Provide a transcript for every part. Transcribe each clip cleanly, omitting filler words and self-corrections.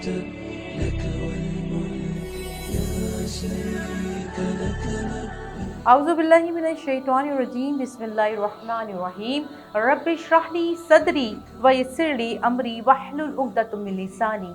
لك والملك لا شريك لك اعوذ باللہ من الشیطان الرجیم بسم اللہ الرحمن الرحیم رب اشرح لی صدری ویسر لی امری واحلل عقدۃ من لسانی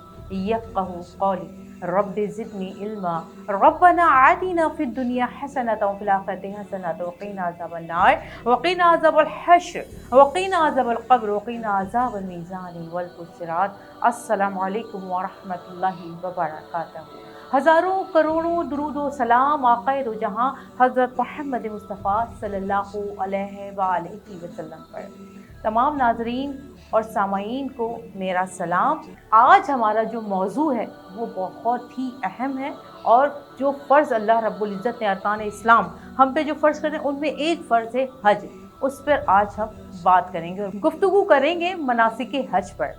یفقہوا قولی رب زدنی علما ربنا آتنا فی الدنیا حسنۃ وفی الآخرۃ حسنۃ وقنا عذاب النار وقنا عذاب الحشر وقنا عذاب القبر وقنا عذاب المیزان والصراط۔ السلام علیکم ورحمۃ اللہ وبرکاتہ۔ ہزاروں کروڑوں درود و سلام آقائے دو جہاں حضرت محمد مصطفیٰ صلی اللہ علیہ وآلہ وسلم پر۔ تمام ناظرین اور سامعین کو میرا سلام۔ آج ہمارا جو موضوع ہے وہ بہت ہی اہم ہے، اور جو فرض اللہ رب العزت نے ارکان اسلام ہم پہ جو فرض کریں ان میں ایک فرض ہے حج۔ اس پر آج ہم بات کریں گے اور گفتگو کریں گے مناسک حج پر۔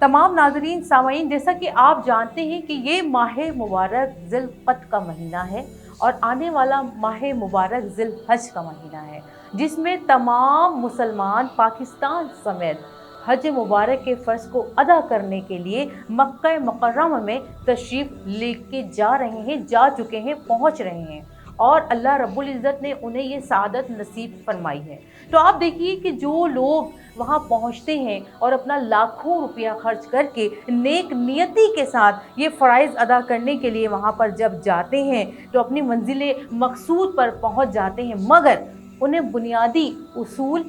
تمام ناظرین سامعین، جیسا کہ آپ جانتے ہیں کہ یہ ماہ مبارک ذی القعدہ کا مہینہ ہے، اور آنے والا ماہ مبارک ذی الحج کا مہینہ ہے، جس میں تمام مسلمان پاکستان سمیت حج مبارک کے فرض کو ادا کرنے کے لیے مکہ مکرمہ میں تشریف لے کے جا رہے ہیں، جا چکے ہیں، پہنچ رہے ہیں، اور اللہ رب العزت نے انہیں یہ سعادت نصیب فرمائی ہے۔ تو آپ دیکھیے کہ جو لوگ وہاں پہنچتے ہیں اور اپنا لاکھوں روپیہ خرچ کر کے نیک نیتی کے ساتھ یہ فرائض ادا کرنے کے لیے وہاں پر جب جاتے ہیں تو اپنی منزل مقصود پر پہنچ جاتے ہیں، مگر انہیں بنیادی اصول،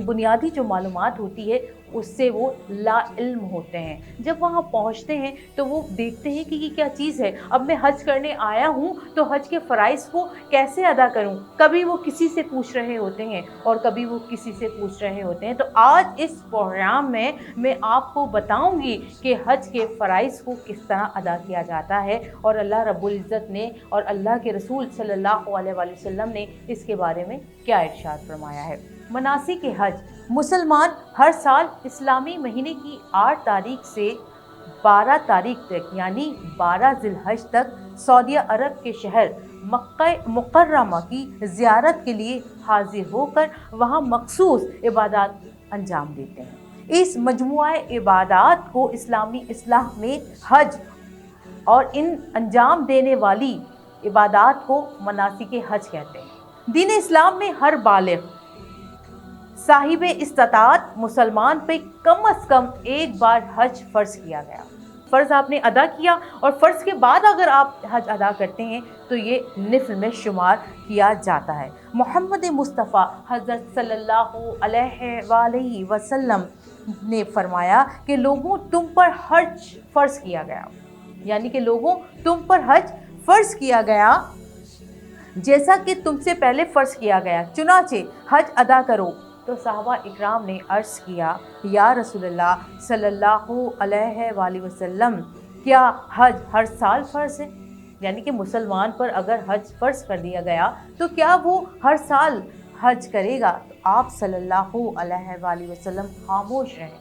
بنیادی جو معلومات ہوتی ہے اس سے وہ لا علم ہوتے ہیں۔ جب وہاں پہنچتے ہیں تو وہ دیکھتے ہیں کہ یہ کیا چیز ہے، اب میں حج کرنے آیا ہوں تو حج کے فرائض کو کیسے ادا کروں۔ کبھی وہ کسی سے پوچھ رہے ہوتے ہیں اور کبھی وہ کسی سے پوچھ رہے ہوتے ہیں۔ تو آج اس پروگرام میں آپ کو بتاؤں گی کہ حج کے فرائض کو کس طرح ادا کیا جاتا ہے، اور اللہ رب العزت نے اور اللہ کے رسول صلی اللہ علیہ وآلہ وسلم نے اس کے بارے میں کیا ارشاد فرمایا ہے۔ مناسک حج، مسلمان ہر سال اسلامی مہینے کی 8 تاریخ سے 12 تاریخ تک یعنی 12 ذی الحج تک سعودی عرب کے شہر مکہ مکرمہ کی زیارت کے لیے حاضر ہو کر وہاں مخصوص عبادات انجام دیتے ہیں۔ اس مجموعہ عبادات کو اسلامی اصطلاح میں حج اور ان انجام دینے والی عبادات کو مناسک حج کہتے ہیں۔ دین اسلام میں ہر بالغ صاحب استطاعت مسلمان پہ کم از کم ایک بار حج فرض کیا گیا۔ فرض آپ نے ادا کیا، اور فرض کے بعد اگر آپ حج ادا کرتے ہیں تو یہ نفل میں شمار کیا جاتا ہے۔ محمد مصطفیٰ حضرت صلی اللہ علیہ وآلہ وسلم نے فرمایا کہ لوگوں تم پر حج فرض کیا گیا، یعنی کہ لوگوں تم پر حج فرض کیا گیا جیسا کہ تم سے پہلے فرض کیا گیا، چنانچہ حج ادا کرو۔ تو صحابہ اکرام نے عرض کیا، یا رسول اللہ صلی اللہ علیہ وآلہ وسلم، کیا حج ہر سال فرض ہے؟ یعنی کہ مسلمان پر اگر حج فرض کر دیا گیا تو کیا وہ ہر سال حج کرے گا؟ تو آپ صلی اللہ علیہ وآلہ وسلم خاموش رہے۔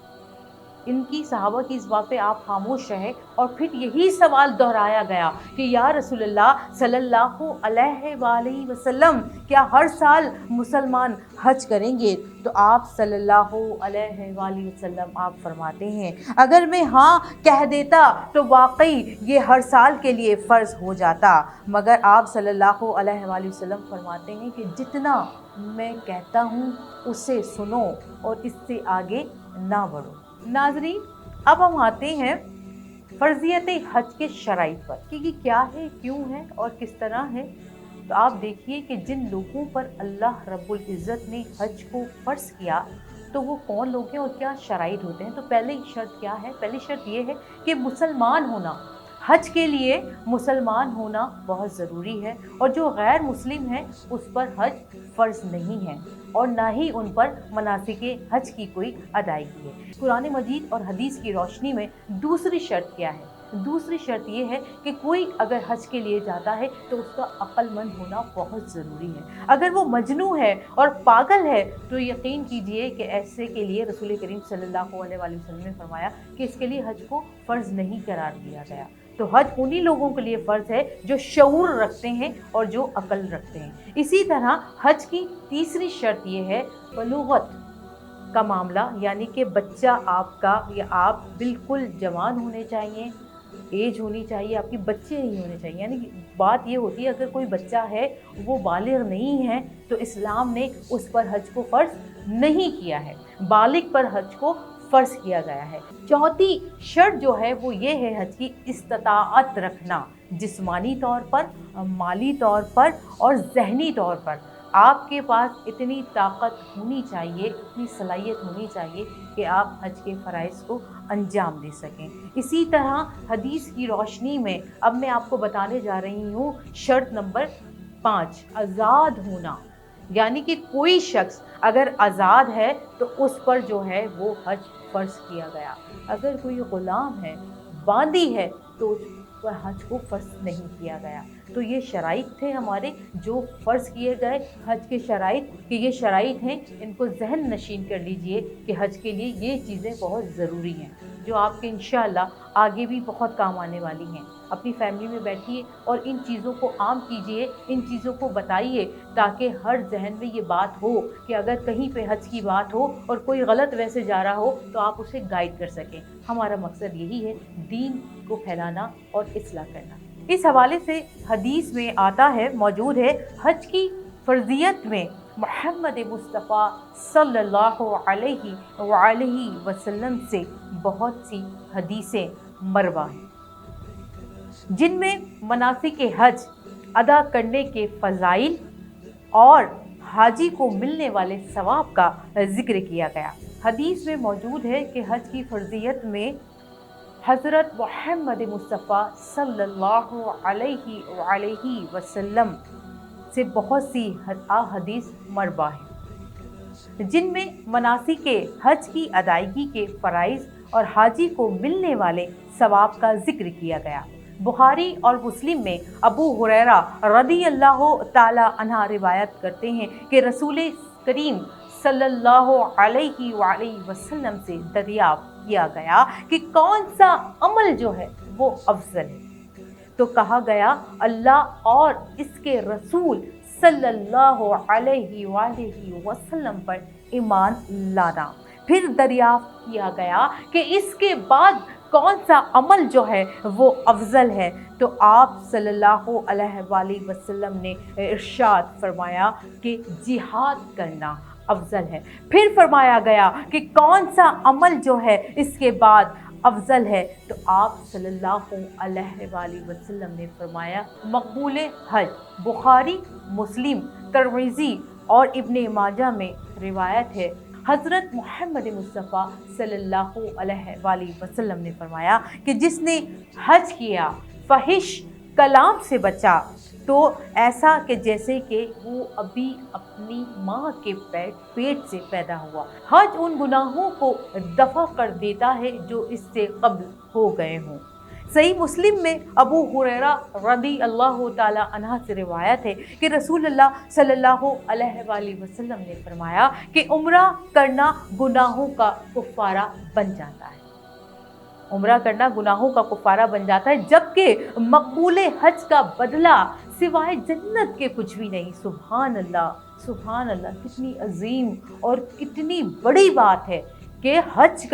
ان کی صحابہ کی اس بات پہ آپ خاموش رہے، اور پھر یہی سوال دہرایا گیا کہ یا رسول اللہ صلی اللہ علیہ وآلہ وسلم، کیا ہر سال مسلمان حج کریں گے؟ تو آپ صلی اللہ علیہ وآلہ وسلم آپ فرماتے ہیں، اگر میں ہاں کہہ دیتا تو واقعی یہ ہر سال کے لیے فرض ہو جاتا، مگر آپ صلی اللہ علیہ وآلہ وسلم فرماتے ہیں کہ جتنا میں کہتا ہوں اسے سنو اور اس سے آگے نہ بڑھو۔ ناظرین، اب ہم آتے ہیں فرضیت حج کے شرائط پر کہ یہ کیا ہے، کیوں ہے اور کس طرح ہے۔ تو آپ دیکھیے کہ جن لوگوں پر اللہ رب العزت نے حج کو فرض کیا تو وہ کون لوگ ہیں اور کیا شرائط ہوتے ہیں۔ تو پہلی شرط کیا ہے؟ پہلی شرط یہ ہے کہ مسلمان ہونا۔ حج کے لیے مسلمان ہونا بہت ضروری ہے، اور جو غیر مسلم ہیں اس پر حج فرض نہیں ہے، اور نہ ہی ان پر مناسک حج کی کوئی ادائیگی ہے۔ قرآن مجید اور حدیث کی روشنی میں دوسری شرط کیا ہے؟ دوسری شرط یہ ہے کہ کوئی اگر حج کے لیے جاتا ہے تو اس کا عقل مند ہونا بہت ضروری ہے۔ اگر وہ مجنون ہے اور پاگل ہے تو یقین کیجئے کہ ایسے کے لیے رسول کریم صلی اللہ علیہ وآلہ وسلم نے فرمایا کہ اس کے لیے حج کو فرض نہیں قرار دیا گیا۔ تو حج انہی لوگوں کے لیے فرض ہے جو شعور رکھتے ہیں اور جو عقل رکھتے ہیں۔ اسی طرح حج کی تیسری شرط یہ ہے بلوغت کا معاملہ، یعنی کہ بچہ آپ کا یا آپ بالکل جوان ہونے چاہیے، ایج ہونی چاہیے، آپ کے بچے نہیں ہونے چاہیے. یعنی بات یہ ہوتی ہے اگر کوئی بچہ ہے وہ بالغ نہیں ہے تو اسلام نے اس پر حج کو فرض نہیں کیا ہے، بالغ پر حج کو فرض کیا گیا ہے. چوتھی شرط جو ہے وہ یہ ہے حج کی استطاعت رکھنا، جسمانی طور پر، مالی طور پر اور ذہنی طور پر. آپ کے پاس اتنی طاقت ہونی چاہیے، اتنی صلاحیت ہونی چاہیے کہ آپ حج کے فرائض کو انجام دے سکیں. اسی طرح حدیث کی روشنی میں اب میں آپ کو بتانے جا رہی ہوں شرط نمبر 5، آزاد ہونا. یعنی کہ کوئی شخص اگر آزاد ہے تو اس پر جو ہے وہ حج فرض کیا گیا. اگر کوئی غلام ہے، باندی ہے، تو اس پر حج کو فرض نہیں کیا گیا. تو یہ شرائط تھے ہمارے جو فرض کیے گئے حج کے شرائط، کہ یہ شرائط ہیں، ان کو ذہن نشین کر لیجئے کہ حج کے لیے یہ چیزیں بہت ضروری ہیں جو آپ کے انشاءاللہ آگے بھی بہت کام آنے والی ہیں. اپنی فیملی میں بیٹھیے اور ان چیزوں کو عام کیجئے، ان چیزوں کو بتائیے تاکہ ہر ذہن میں یہ بات ہو کہ اگر کہیں پہ حج کی بات ہو اور کوئی غلط ویسے جا رہا ہو تو آپ اسے گائیڈ کر سکیں. ہمارا مقصد یہی ہے، دین کو پھیلانا اور اصلاح کرنا. اس حوالے سے حدیث میں آتا ہے، موجود ہے، حج کی فرضیت میں محمد مصطفیٰ صلی اللہ علیہ وآلہ وسلم سے بہت سی حدیثیں مروی ہیں جن میں مناسک حج ادا کرنے کے فضائل اور حاجی کو ملنے والے ثواب کا ذکر کیا گیا. حدیث میں موجود ہے کہ حج کی فرضیت میں حضرت محمد مصطفیٰ صلی اللہ علیہ وآلہ وسلم سے بہت سی احادیث مروی ہیں جن میں مناسک حج کی ادائیگی کے فرائض اور حاجی کو ملنے والے ثواب کا ذکر کیا گیا. بخاری اور مسلم میں ابو ہریرہ رضی اللہ تعالی عنہ روایت کرتے ہیں کہ رسول کریم صلی اللہ علیہ وآلہ وسلم سے دریافت کیا گیا کہ کون سا عمل جو ہے وہ افضل ہے، تو کہا گیا اللہ اور اس کے رسول صلی اللہ علیہ وآلہ وسلم پر ایمان لانا. پھر دریافت کیا گیا کہ اس کے بعد کون سا عمل جو ہے وہ افضل ہے، تو آپ صلی اللہ علیہ وآلہ وسلم نے ارشاد فرمایا کہ جہاد کرنا افضل ہے. پھر فرمایا گیا کہ کون سا عمل جو ہے اس کے بعد افضل ہے، تو آپ صلی اللہ علیہ وآلہ وسلم نے فرمایا مقبول حج. بخاری، مسلم، ترمذی اور ابن ماجہ میں روایت ہے، حضرت محمد مصطفیٰ صلی اللہ علیہ وآلہ وسلم نے فرمایا کہ جس نے حج کیا، فحش کلام سے بچا، تو ایسا کہ جیسے کہ وہ ابھی اپنی ماں کے پیٹ سے پیدا ہوا. حج ان گناہوں کو دفع کر دیتا ہے جو اس سے قبل ہو گئے ہوں. صحیح مسلم میں ابو ہریرہ رضی اللہ تعالی عنہ سے روایت ہے کہ رسول اللہ صلی اللہ علیہ وآلہ وسلم نے فرمایا کہ عمرہ کرنا گناہوں کا کفارہ بن جاتا ہے. عمرہ کرنا گناہوں کا کفارہ بن جاتا ہے، جبکہ مقبول حج کا بدلہ سوائے جنت کے کچھ بھی نہیں. سبحان اللہ، سبحان اللہ، کتنی عظیم اور کتنی بڑی بات ہے کہ حج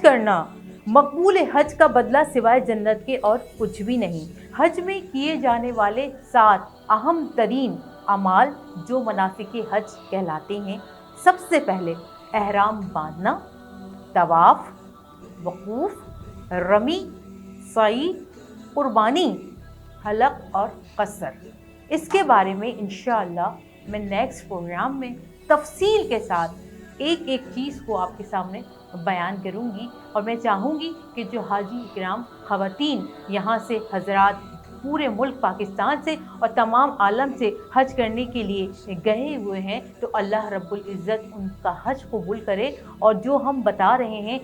کرنا مقبول حج کا بدلہ سوائے جنت کے اور کچھ بھی نہیں. حج میں کیے جانے والے 7 اہم ترین اعمال جو مناسک حج کہلاتے ہیں، سب سے پہلے احرام باندھنا، طواف، وقوف، رمی، سعی، قربانی، حلق اور قصر. اس کے بارے میں انشاءاللہ میں نیکسٹ پروگرام میں تفصیل کے ساتھ ایک ایک چیز کو آپ کے سامنے بیان کروں گی، اور میں چاہوں گی کہ جو حاجی اکرام خواتین یہاں سے حضرات پورے ملک پاکستان سے اور تمام عالم سے حج کرنے کے لیے گئے ہوئے ہیں، تو اللہ رب العزت ان کا حج قبول کرے، اور جو ہم بتا رہے ہیں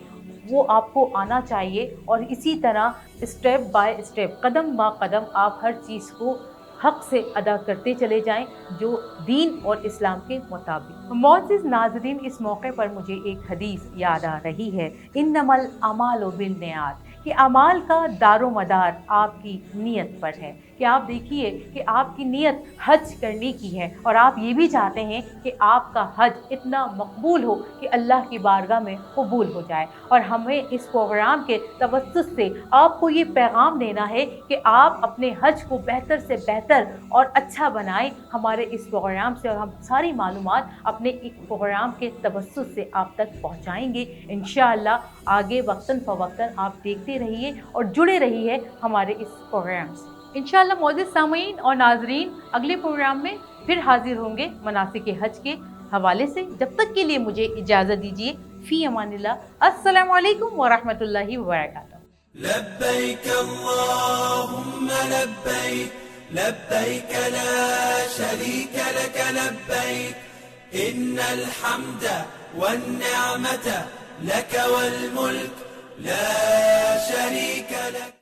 وہ آپ کو آنا چاہیے، اور اسی طرح اسٹیپ بائی اسٹیپ، قدم با قدم آپ ہر چیز کو حق سے ادا کرتے چلے جائیں جو دین اور اسلام کے مطابق. معزز ناظرین، اس موقع پر مجھے ایک حدیث یاد آ رہی ہے، انما الاعمال بالنیات، کہ اعمال کا دار و مدار آپ کی نیت پر ہے. کہ آپ دیکھیے کہ آپ کی نیت حج کرنے کی ہے اور آپ یہ بھی چاہتے ہیں کہ آپ کا حج اتنا مقبول ہو کہ اللہ کی بارگاہ میں قبول ہو جائے، اور ہمیں اس پروگرام کے توسط سے آپ کو یہ پیغام دینا ہے کہ آپ اپنے حج کو بہتر سے بہتر اور اچھا بنائیں ہمارے اس پروگرام سے، اور ہم ساری معلومات اپنے ایک پروگرام کے توسط سے آپ تک پہنچائیں گے انشاءاللہ۔ آگے وقتاً فوقتاً آپ دیکھتے رہیے اور جڑے رہیے ہمارے اس پروگرام سے انشاءاللہ۔ معزز سامعین اور ناظرین، اگلے پروگرام میں پھر حاضر ہوں گے مناسک حج کے حوالے سے، جب تک کے لیے مجھے اجازت دیجیے، فی امان اللہ، السلام علیکم ورحمۃ اللہ وبرکاتہ۔ لبيك اللهم لبيك لبيك لا شريك لك لبيك إن الحمد والنعمة لك والملك لا شريك لك